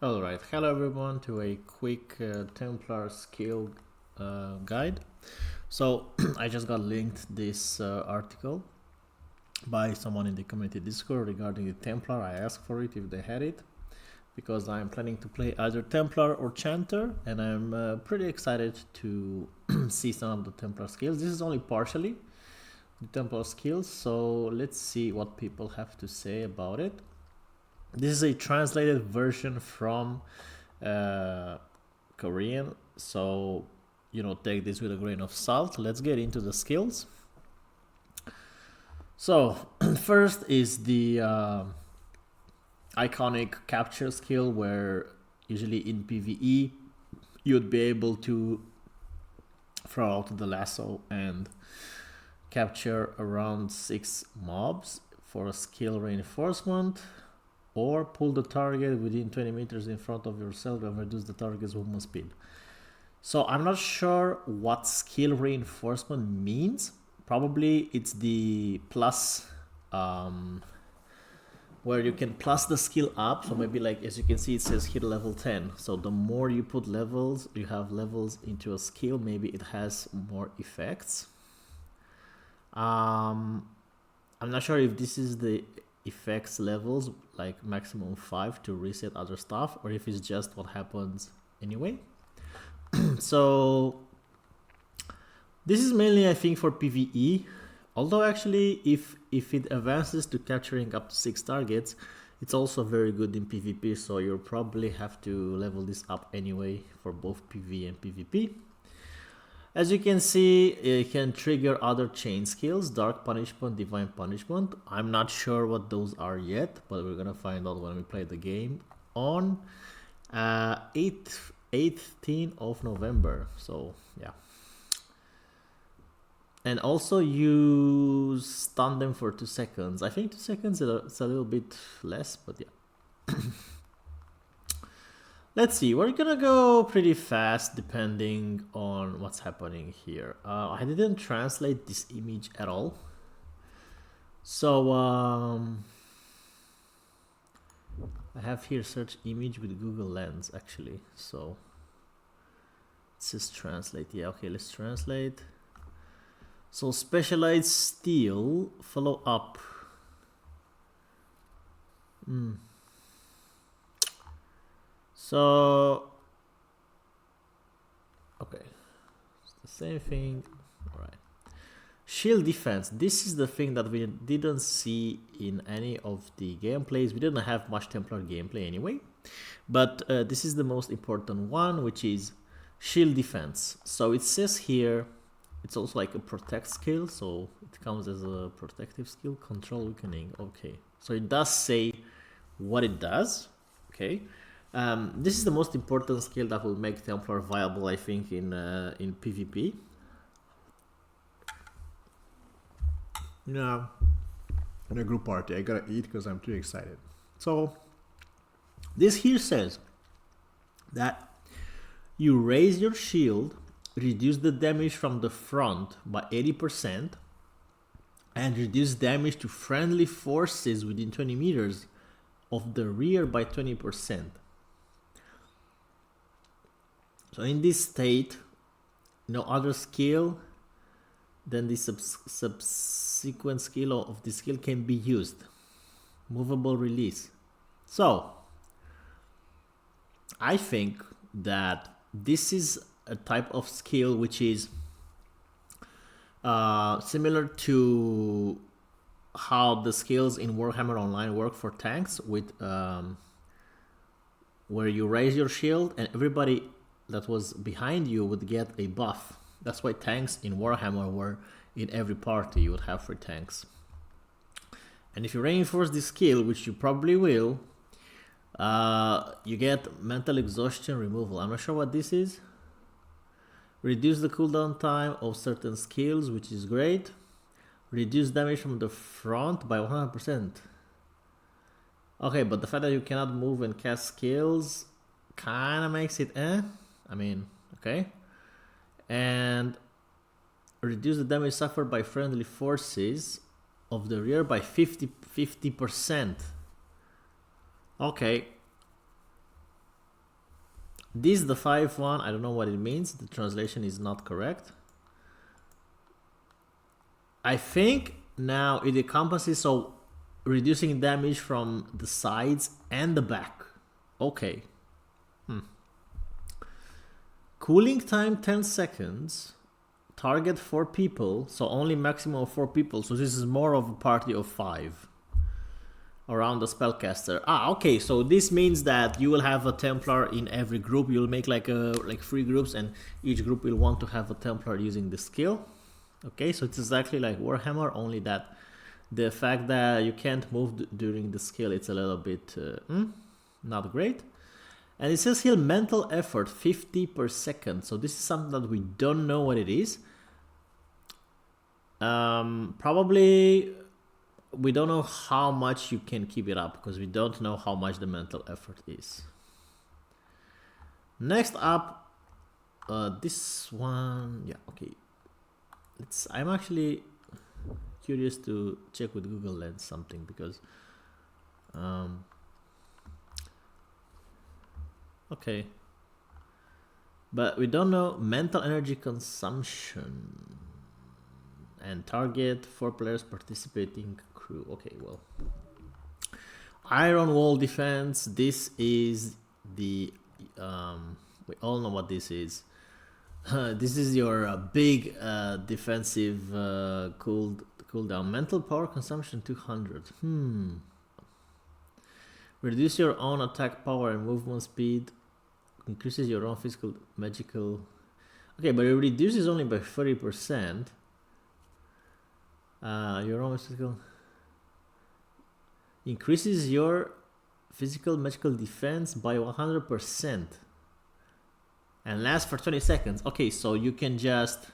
Alright, hello everyone to a quick Templar skill guide. So I just got linked this article by someone in the community Discord regarding the Templar. I asked for it if they had it because I'm planning to play either Templar or Chanter, and I'm pretty excited to see some of the Templar skills. This is only partially the Templar skills, so let's see what people have to say about it. This is a translated version from Korean, so take this with a grain of salt. Let's get into the skills. So first is the iconic capture skill, where usually in PvE you'd be able to throw out the lasso and capture around 6 mobs for a skill reinforcement, or pull the target within 20 meters in front of yourself and reduce the target's movement speed. So I'm not sure what skill reinforcement means. Probably it's the plus, where you can plus the skill up. So maybe, like, as you can see, it says here level 10. So the more you put levels, you have levels into a skill, maybe it has more effects. I'm not sure if this is the effects levels, like maximum 5 to reset other stuff, or if it's just what happens anyway. So this is mainly, I think, for PvE, although actually if it advances to capturing up to 6 targets, it's also very good in PvP, so you'll probably have to level this up anyway for both PvE and PvP. As you can see, it can trigger other chain skills, Dark Punishment, Divine Punishment. I'm not sure what those are yet, but we're gonna find out when we play the game on 18th of November. So yeah. And also you stun them for 2 seconds. I think 2 seconds is a little bit less, but yeah. Let's see, we're gonna go pretty fast depending on what's happening here. I didn't translate this image at all. So I have here search image with Google Lens actually. So it says translate. Yeah, okay, let's translate. So specialized steel, follow up. So, okay, it's the same thing. All right. Shield defense. This is the thing that we didn't see in any of the gameplays. We didn't have much Templar gameplay anyway. But this is the most important one, which is shield defense. So it says here, it's also like a protect skill. So it comes as a protective skill. Control weakening. Okay. So it does say what it does. Okay. This is the most important skill that will make Templar viable, I think, in PvP. Yeah, in a group party, I gotta eat because I'm too excited. So this here says that you raise your shield, reduce the damage from the front by 80%, and reduce damage to friendly forces within 20 meters of the rear by 20%. So in this state, no other skill than the subsequent skill of the skill can be used. Movable release. So I think that this is a type of skill which is similar to how the skills in Warhammer Online work for tanks, with where you raise your shield and everybody that was behind you would get a buff. That's why tanks in Warhammer were in every party. You would have for tanks. And if you reinforce this skill, which you probably will, you get mental exhaustion removal. I'm not sure what this is. Reduce the cooldown time of certain skills, which is great. Reduce damage from the front by 100%. Okay, but the fact that you cannot move and cast skills kind of makes it I mean, okay. And reduce the damage suffered by friendly forces of the rear by 50%. Okay. This is the 5-1. I don't know what it means. The translation is not correct. I think now it encompasses, so reducing damage from the sides and the back. Okay. Cooling time 10 seconds. Target 4 people, so only maximum of 4 people. So this is more of a party of 5 around the spellcaster. Okay. So this means that you will have a Templar in every group. You'll make like 3 groups, and each group will want to have a Templar using the skill. Okay, so it's exactly like Warhammer, only that the fact that you can't move during the skill, it's a little bit not great. And it says here mental effort 50 per second. So this is something that we don't know what it is. Probably we don't know how much you can keep it up, because we don't know how much the mental effort is. Next up, this one, yeah, okay. I'm actually curious to check with Google Lens something, because okay, but we don't know mental energy consumption and target 4 players participating crew. Okay, well, iron wall defense. This is the we all know what this is. This is your big defensive cooldown. Mental power consumption 200. Reduce your own attack power and movement speed. Increases your own physical magical. Okay, but it reduces only by 30%. Your own physical increases your physical magical defense by 100%. And lasts for 20 seconds. Okay, so you can just...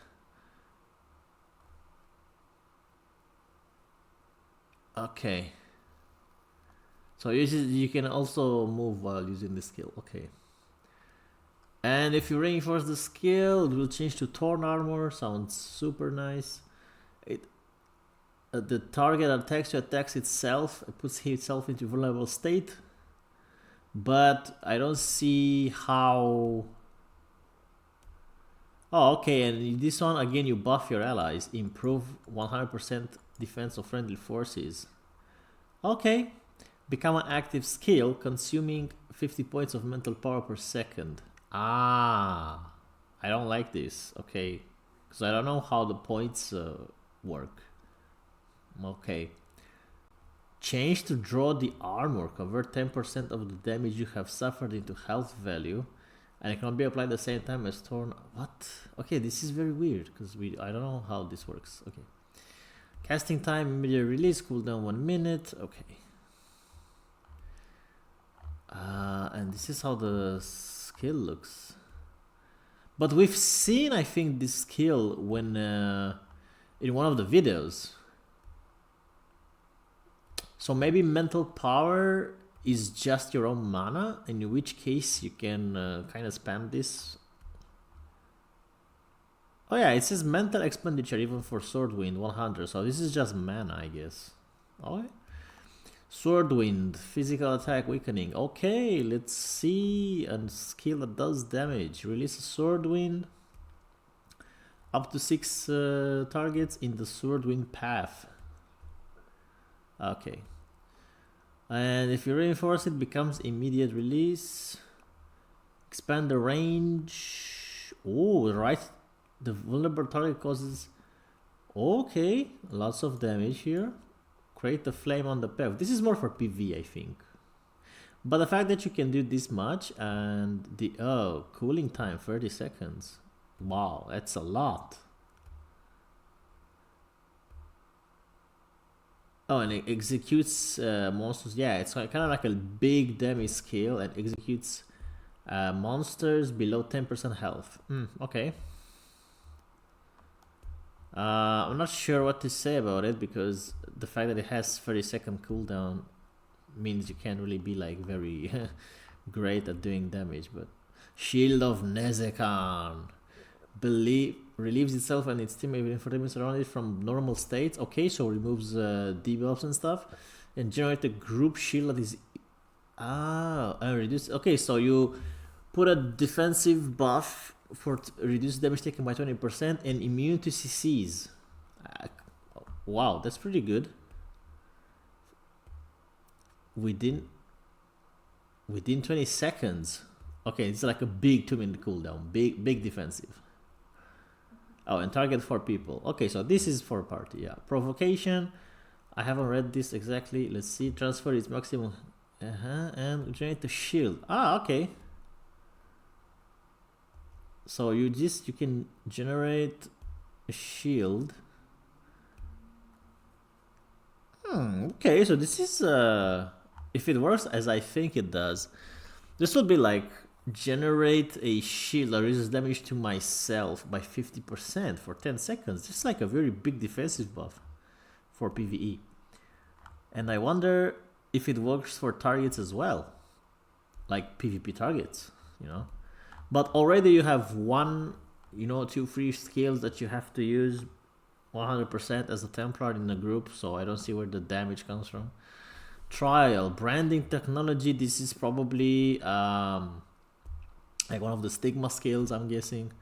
Okay. So you can also move while using the skill. Okay. And if you reinforce the skill, it will change to Torn Armor. Sounds super nice. The target attacks itself. It puts itself into vulnerable state. But I don't see how... Oh, okay, and this one, again, you buff your allies. Improve 100% defense of friendly forces. Okay. Become an active skill, consuming 50 points of mental power per second. I don't like this. Okay. Because I don't know how the points work. Okay. Change to draw the armor. Convert 10% of the damage you have suffered into health value. And it can be applied at the same time as Torn. What? Okay, this is very weird because I don't know how this works. Okay. Casting time, immediate release, cooldown 1 minute. Okay. And this is how the skill looks. But we've seen, I think, this skill when in one of the videos. So maybe mental power is just your own mana, in which case you can kind of spam this. Oh yeah, it says mental expenditure even for Swordwind 100, so this is just mana, I guess. Okay. Swordwind, physical attack weakening. Okay, let's see. And skill that does damage. Release a Swordwind. Up to 6 targets in the Swordwind path. Okay. And if you reinforce it, becomes immediate release. Expand the range. Oh, right. The vulnerable target causes... Okay, lots of damage here. Create the flame on the path. This is more for PV, I think. But the fact that you can do this much and the... Oh, cooling time, 30 seconds. Wow, that's a lot. Oh, and it executes monsters. Yeah, it's kind of like a big damage skill and executes monsters below 10% health. Okay. I'm not sure what to say about it because the fact that it has 30-second cooldown means you can't really be like very great at doing damage. But Shield of Nezekan relieves itself and its team even for enemies around it from normal states. Okay, so removes debuffs and stuff, and generate a group shield that is reduce. Okay, so you Put a defensive buff for reduce damage taken by 20% and immune to CCs. Wow, that's pretty good. Within 20 seconds. Okay, it's like a big 2-minute cooldown. Big defensive. Oh, and target 4 people. Okay, so this is for party, yeah. Provocation. I haven't read this exactly. Let's see. Transfer its maximum. And generate a shield. Ah, okay. So you can generate a shield. Okay, so this is if it works as I think it does, this will be like generate a shield that reduces damage to myself by 50% for 10 seconds. This is like a very big defensive buff for PvE. And I wonder if it works for targets as well, like PvP targets, you know. But already you have 2 free skills that you have to use 100% as a Templar in a group, so I don't see where the damage comes from. Trial, branding technology, this is probably like one of the stigma skills, I'm guessing.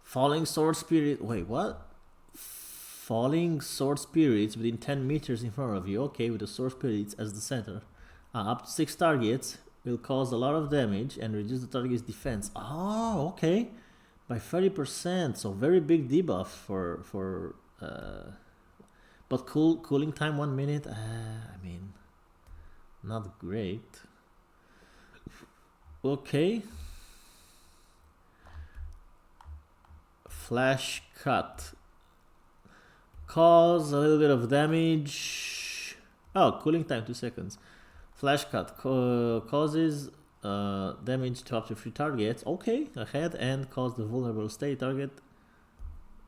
Falling sword spirit, wait, what? Falling sword spirits within 10 meters in front of you, okay, with the sword spirits as the center. Up to 6 targets will cause a lot of damage and reduce the target's defense. Oh, okay. By 30%, so very big debuff for but cooling time 1 minute, I mean, not great. Okay. Flash cut. Cause a little bit of damage. Oh, cooling time 2 seconds. Flash cut causes damage to up to 3 targets. Okay, ahead and cause the vulnerable state target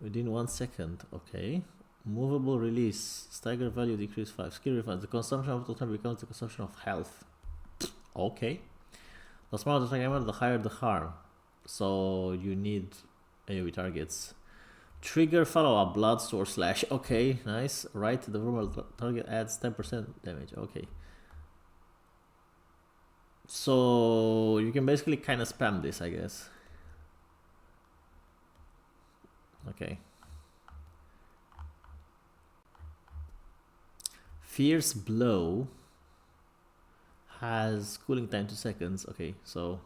within 1 second. Okay. Movable release. Stagger value decrease 5. Skill refund. The consumption of total becomes the consumption of health. Okay. The smaller the target amount, the higher the harm. So you need AoE targets. Trigger follow-up. Blood source slash. Okay, nice. Right, the vulnerable target adds 10% damage. Okay. So you can basically kind of spam this, I guess. Okay. Fierce blow has cooling time 2 seconds. Okay, so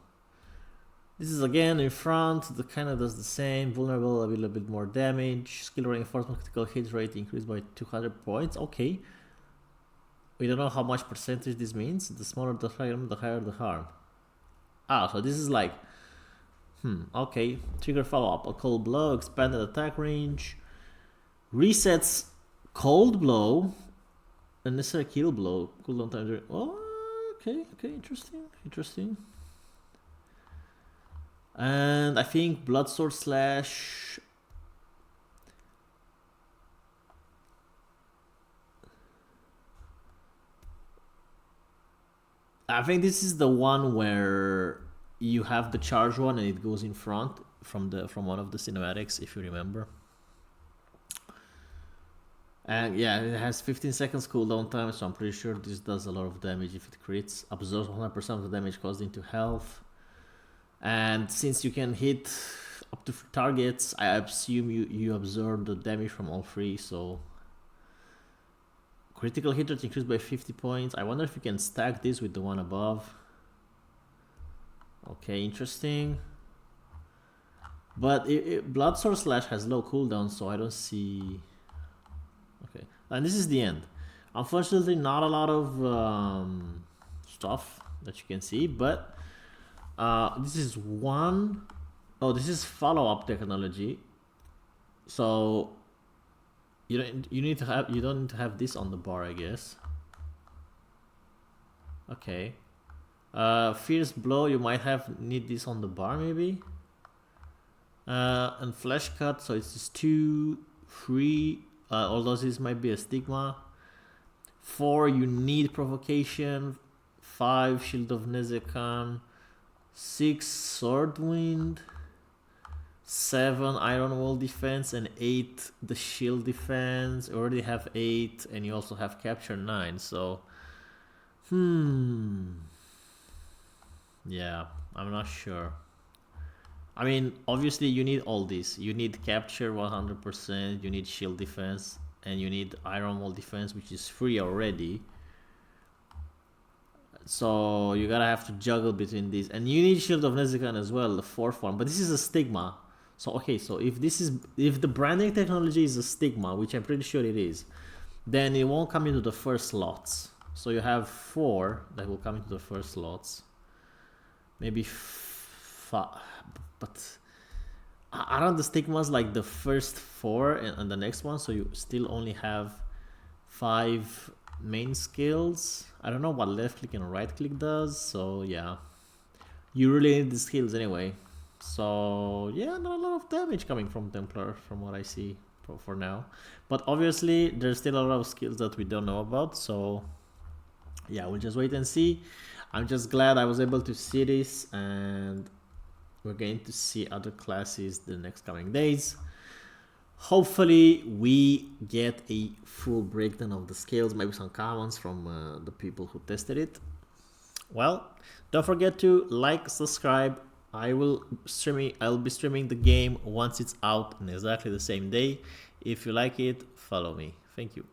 this is again in front. The kind of does the same. Vulnerable, a little bit more damage. Skill reinforcement, critical hit rate increased by 200 points. Okay. We don't know how much percentage this means. The smaller the harm, the higher the harm. Ah, so this is like, okay. Trigger follow-up. A cold blow, expanded attack range. Resets cold blow. Unnecessary kill blow. Cooldown time during. Oh, okay, interesting. And I think blood sword slash. I think this is the one where you have the charge one and it goes in front from one of the cinematics, if you remember. And yeah, it has 15 seconds cooldown time, so I'm pretty sure this does a lot of damage if it crits. Absorbs 100% of the damage caused into health. And since you can hit up to 3 targets, I assume you absorb the damage from all 3, so... Critical hit rate increased by 50 points. I wonder if you can stack this with the one above. Okay, interesting. But Blood Sword Slash has low cooldown, so I don't see... Okay, and this is the end. Unfortunately, not a lot of stuff that you can see, but this is one... Oh, this is follow-up technology. So... You don't need to have this on the bar, I guess. Okay. Fierce blow, you might need this on the bar maybe. And flesh cut, so it's just 2, 3. Although this might be a stigma. 4, you need provocation. 5, shield of Nezekan. 6, sword wind. 7, iron wall defense, and 8, the shield defense. You already have 8, and you also have capture 9, so Yeah, I'm not sure. I mean, obviously you need all this. You need capture 100%, you need shield defense, and you need iron wall defense, which is free already. So you gotta have to juggle between these. And you need Shield of Nezican as well, the fourth one. But this is a stigma. So okay, so if the branding technology is a stigma, which I'm pretty sure it is, then it won't come into the first slots. So you have 4 that will come into the first slots. Maybe 5, but aren't the stigmas like the first 4 and the next one? So you still only have 5 main skills. I don't know what left click and right click does. So yeah, you really need the skills anyway. So yeah, not a lot of damage coming from Templar from what I see for now. But obviously there's still a lot of skills that we don't know about. So yeah, we'll just wait and see. I'm just glad I was able to see this, and we're going to see other classes the next coming days. Hopefully we get a full breakdown of the skills, maybe some comments from the people who tested it. Well, don't forget to like, subscribe. I'll be streaming the game once it's out on exactly the same day. If you like it, follow me. Thank you.